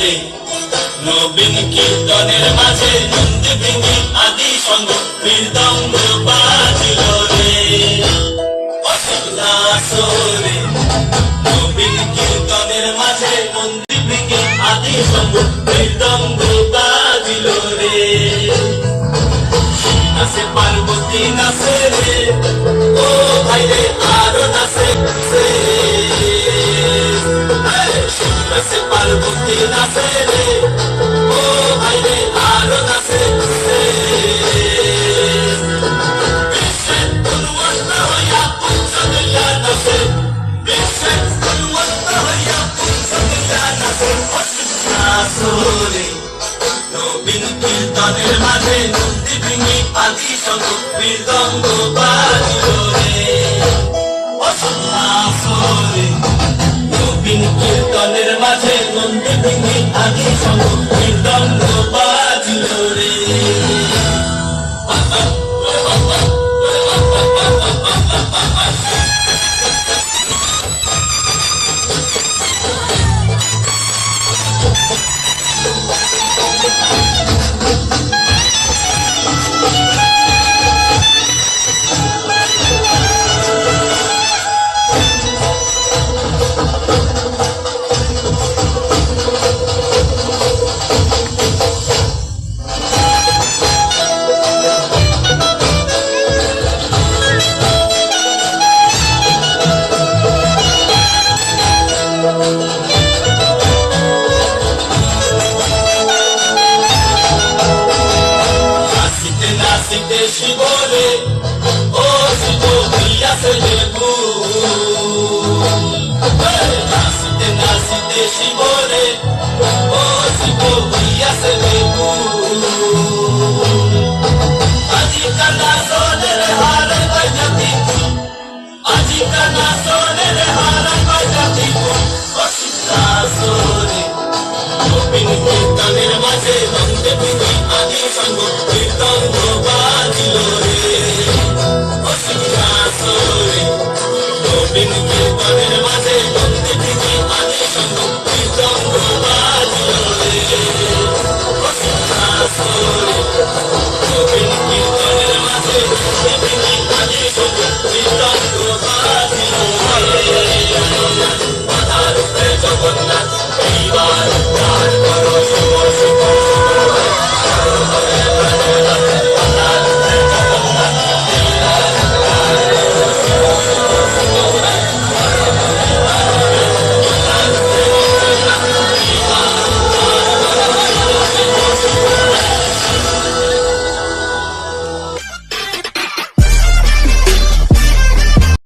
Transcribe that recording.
রে নবীন কীর্তনের মাঝে নন্দী ভেঙে আদি সঙ্গ মৃদঙ্গ বাজিল রে আসরে নবীন কীর্তনের মাঝে নন্দী ভেঙে আদি সঙ্গ মৃদঙ্গ বাজিল রে নাচে পার্বতী নাচে রে ও ভাই রে আরো নাচে নাচে পার্বতী নাচে রে ও ভাই রে আরো নাচে বিশ্বের গুণবন্ত হইয়া পঞ্চদুল্লা নাচে বিশ্বের গুণবন্ত হইয়া পঞ্চদুল্লা নাচে নাচরে নবীন কীর্তনের মাঝে নন্দী ভেঙে আদি সঙ্গ মৃদঙ্গ বাজিল রে আসরে নবীন কীর্তনের মাঝে নন্দী ভেঙে আদি সঙ্গ মৃদঙ্গ বাজিল রে নাচিতে শিবরে ও শিব হইয়াছে যে ভুল নাচিতে নাচিতে শিবরে